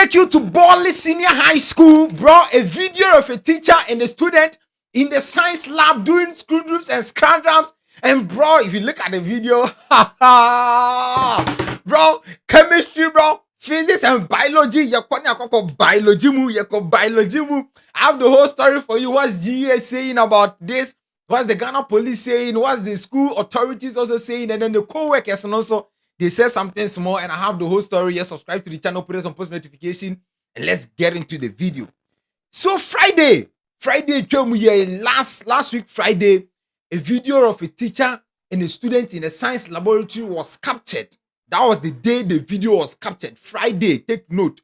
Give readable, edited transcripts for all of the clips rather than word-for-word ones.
take you to Bole Senior High School, bro. A video of a teacher and a student in the science lab doing screw groups and scrandams. And bro, if you look at the video, bro, chemistry, bro, physics and biology, biology mu. I have the whole story for you. What's GES saying about this? What's the Ghana police saying? What's the school authorities also saying? And then the co-workers and also they say something small, and I have the whole story. Yes, subscribe to the channel, put on post notification, and let's get into the video. So Friday, last week Friday, a video of a teacher and a student in a science laboratory was captured. That was the day the video was captured. Friday, take note,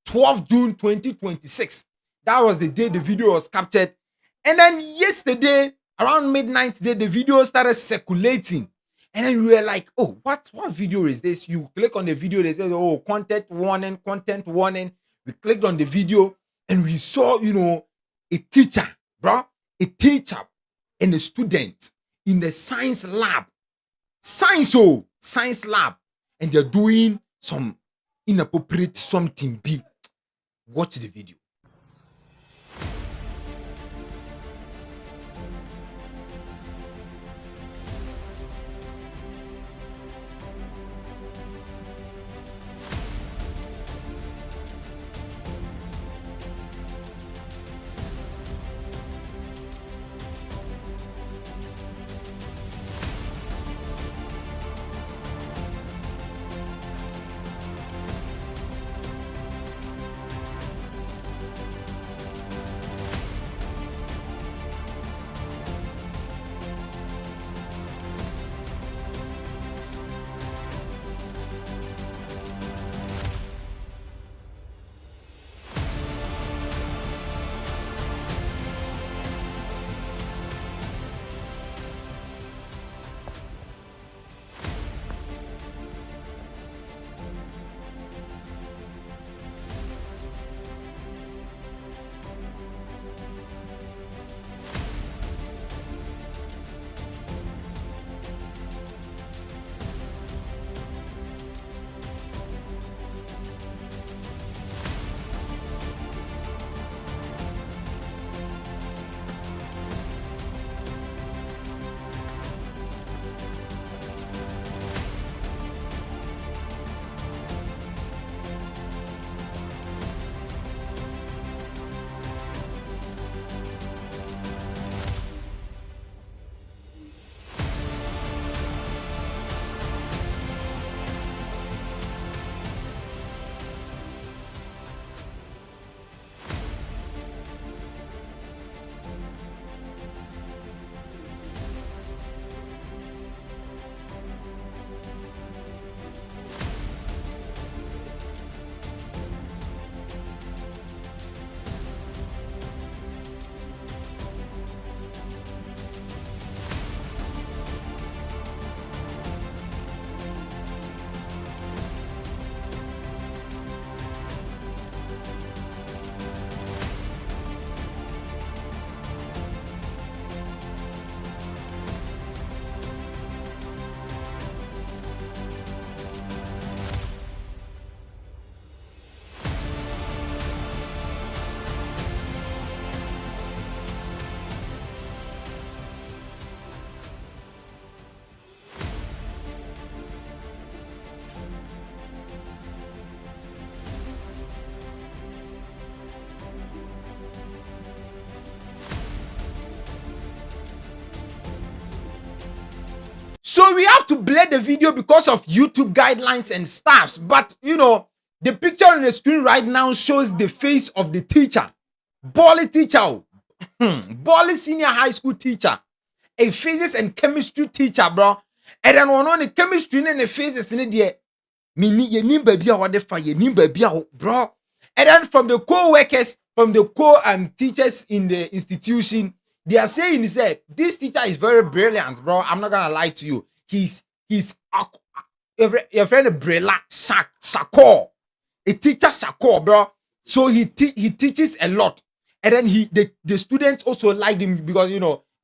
12 June 2026. That was the day the video was captured. And then yesterday, around midnight, the video started circulating. And then we were like, oh, what video is this? You click on the video, they say, oh, content warning. We clicked on the video and we saw, a teacher, bro, a teacher and a student in the science lab. Science lab. And they're doing some inappropriate something big. Watch the video. So we have to blur the video because of YouTube guidelines and stuff. But, the picture on the screen right now shows the face of the teacher. Bole teacher. Bole Senior High School teacher. A physics and chemistry teacher, bro. And then one on the chemistry and the physics in the bro. And then from the co-workers, from the teachers in the institution, they are saying this teacher is very brilliant, bro. I'm not gonna lie to you. He's your friend Brella Shakor, a teacher Shakor, bro. So he teaches a lot, and then the students also like him because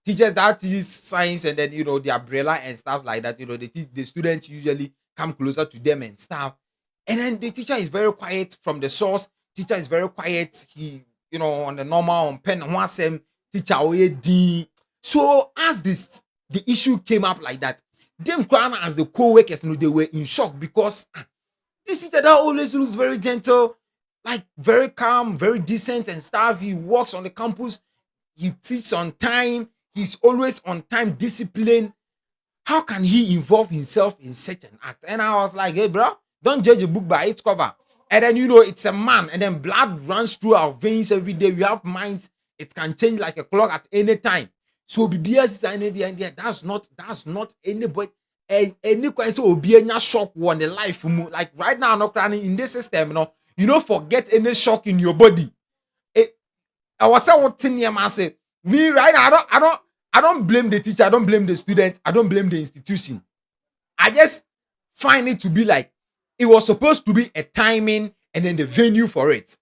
teachers that teach science and then the umbrella and stuff like that. The students usually come closer to them and stuff. And then the teacher is very quiet from the source. Teacher is very quiet. He, on the normal on pen and one same teacher already. So as the issue came up like that, them crying as the co-workers, they were in shock because this teacher that always looks very gentle, like very calm, very decent and stuff. He walks on the campus, he teaches on time, he's always on time, discipline. How can he involve himself in such an act? And I was like, hey, bro, don't judge a book by its cover. And then, it's a man, and then blood runs through our veins every day. We have minds, it can change like a clock at any time. So, that's not anybody. Any kind of be any shock on the life. Like right now, not crying in this system, you don't forget any shock in your body. I was saying what thing I say. Me right now, I don't blame the teacher, I don't blame the student, I don't blame the institution. I just find it to be like it was supposed to be a timing and then the venue for it.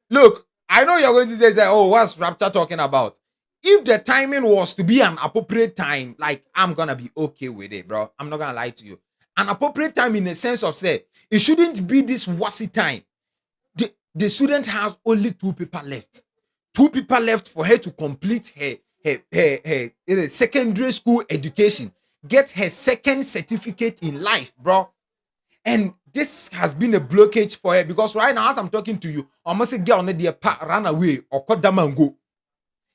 Look, I know you're going to say, oh, what's Rapture talking about? If the timing was to be an appropriate time, like I'm gonna be okay with it, bro. I'm not gonna lie to you. An appropriate time in the sense of say it shouldn't be this wussy time. The student has only 2 people left. 2 people left for her to complete her secondary school education, get her second certificate in life, bro. And this has been a blockage for her because right now, as I'm talking to you, almost a girl on the run away or Kodamango.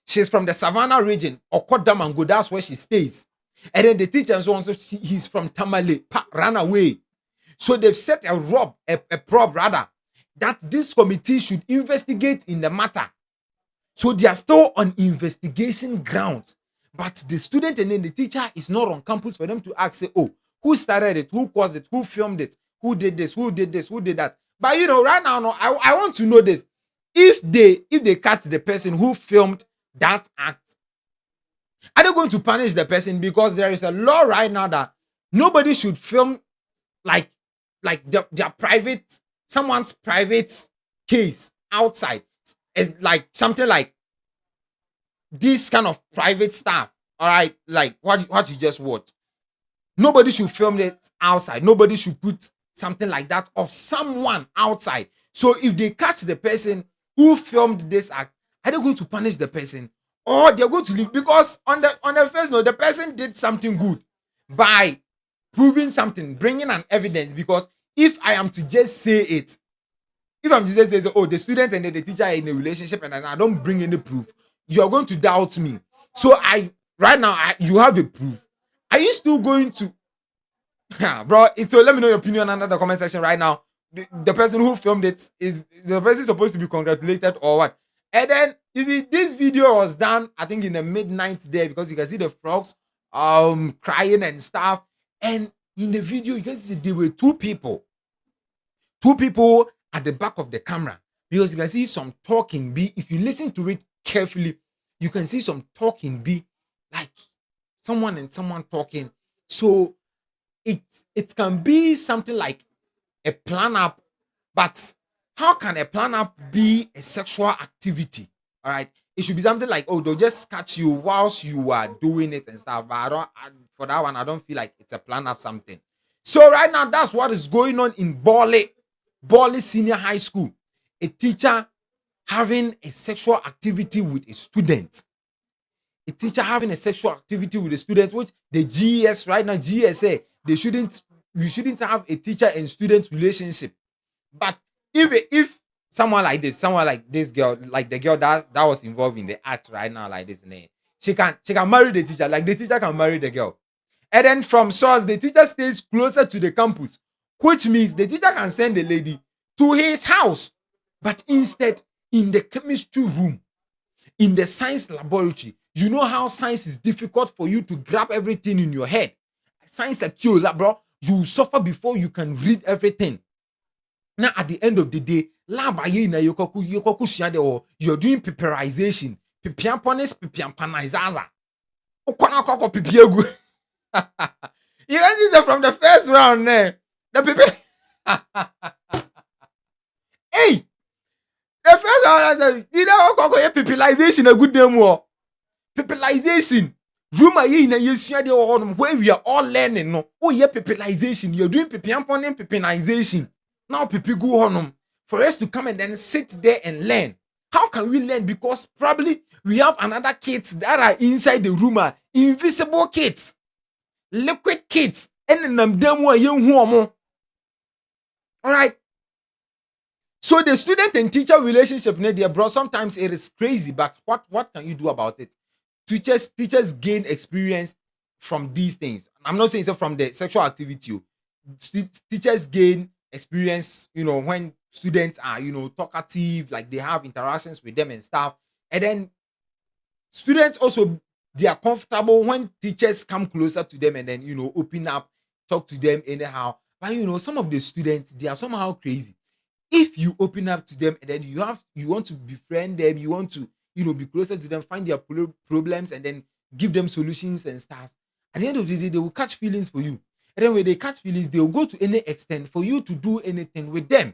She's from the Savannah region or Kodamango. That's where she stays. And then the teacher and so on, so he's from Tamale, ran away. So they've set a probe rather, that this committee should investigate in the matter. So they are still on investigation grounds. But the student and then the teacher is not on campus for them to ask, say, oh, who started it? Who caused it? Who filmed it? Who did this? Who did this? Who did that? But right now, I want to know this. If they catch the person who filmed that act, are they going to punish the person? Because there is a law right now that nobody should film like their private, someone's private case outside. It's like something like this kind of private stuff. All right, like what you just watched. Nobody should film it outside. Nobody should put something like that of someone outside. So if they catch the person who filmed this act, are they going to punish the person or they're going to leave? Because on the first note, the person did something good by proving something, bringing an evidence. Because if I am to just say it, if I'm just saying, oh, the student and the teacher are in a relationship and I don't bring any proof, you're going to doubt me. So right now, you have a proof. Are you still going to, bro? So let me know your opinion under the comment section right now. The person who filmed it, is the person supposed to be congratulated or what? And then you see, this video was done, I think, in the midnight there, because you can see the frogs crying and stuff. And in the video, you can see there were 2 people at the back of the camera, because you can see some talking be. If you listen to it carefully, you can see some talking be, like someone and someone talking. So it can be something like a plan up, but how can a plan up be a sexual activity? All right, it should be something like, oh, they'll just catch you whilst you are doing it and stuff. But for that one, I don't feel like it's a plan up something. So right now, that's what is going on in Bole Senior High School. A teacher having a sexual activity with a student. A teacher having a sexual activity with a student, which the GES right now, GSA, we shouldn't have a teacher and student relationship. But if someone like this girl, like the girl that was involved in the act right now, like this, she can marry the teacher, like the teacher can marry the girl. And then from source, the teacher stays closer to the campus, which means the teacher can send the lady to his house, but instead in the chemistry room, in the science laboratory. You know how science is difficult for you to grab everything in your head. Science like you, bro, you suffer before you can read everything. Now at the end of the day, you're doing paperization. You can see that from the first round there. The people hey, the first round I said, you know, pipilization a good name war. Pipilization. Room where we are all learning. No, oh yeah, pipilization. You're doing pipilization. Now people go on for us to come and then sit there and learn. How can we learn? Because probably we have another kids that are inside the room, are invisible kids, liquid kids, and them all right. So the student and teacher relationship, dear bro, sometimes it is crazy, but what can you do about it? Teachers gain experience from these things. I'm not saying it's from the sexual activity. Teachers gain experience, when students are, talkative, like they have interactions with them and stuff. And then students also, they are comfortable when teachers come closer to them and then, open up, talk to them anyhow. But some of the students, they are somehow crazy. If you open up to them and then you want to befriend them, you want to be closer to them, find their problems and then give them solutions and stuff, at the end of the day they will catch feelings for you. And then when they catch feelings, they will go to any extent for you to do anything with them.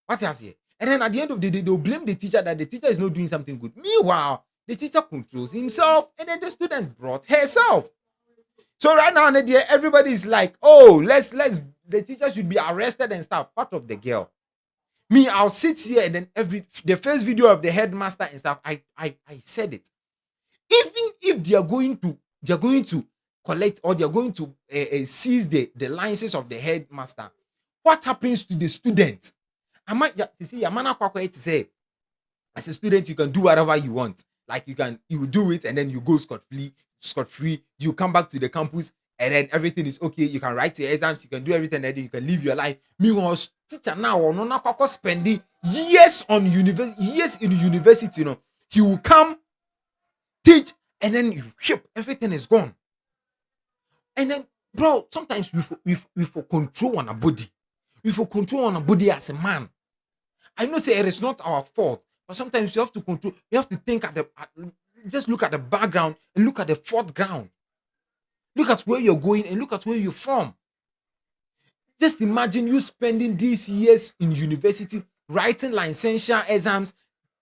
What else here? And then at the end of the day, they'll blame the teacher that the teacher is not doing something good. Meanwhile, the teacher controls himself and then the student brought herself. So right now, everybody is like, oh, let's the teacher should be arrested and stuff. Part of the girl. Me, I'll sit here and then the first video of the headmaster and stuff, I said it. Even if they are going to collect, or they are going to seize the licenses of the headmaster, what happens to the student? I might see to say, as a student, you can do whatever you want. Like you do it and then you go scot free. You come back to the campus and then everything is okay. You can write your exams, you can do everything, and then you can live your life. Meanwhile, teacher now no spending years in university. He will come, teach, and then everything is gone. And then, bro, sometimes we for control on a body. We for control on a body as a man. I know say it is not our fault, but sometimes you have to control. You have to think just look at the background and look at the foreground. Look at where you're going and look at where you're from. Just imagine you spending these years in university, writing licensure exams,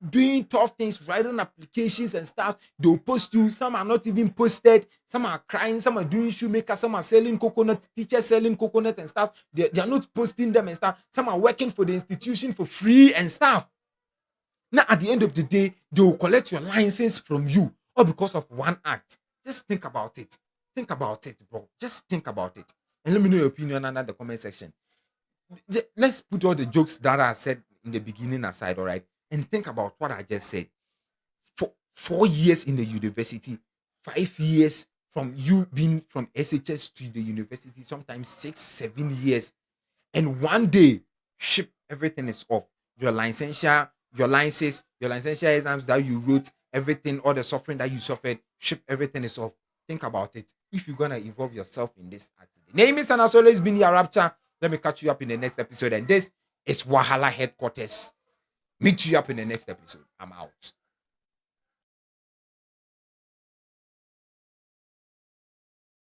doing tough things, writing applications and stuff. They'll post you. Some are not even posted. Some are crying. Some are doing shoemaker. Some are selling coconut. Teachers selling coconut and stuff. They are not posting them and stuff. Some are working for the institution for free and stuff. Now, at the end of the day, they will collect your license from you, all because of one act. Just think about it. Think about it, bro. Just think about it. And let me know your opinion under the comment section. Let's put all the jokes that I said in the beginning aside, all right? And think about what I just said. 4 years in the university, 5 years from you being from SHS to the university, sometimes 6, 7 years. And one day, everything is off. Your licensure, your licensure exams that you wrote, everything, all the suffering that you suffered, everything is off. Think about it. If you're gonna involve yourself in this activity. Name is and has always been your Rapture. Let me catch you up in the next episode. And this is Wahala Headquarters. Meet you up in the next episode. I'm out.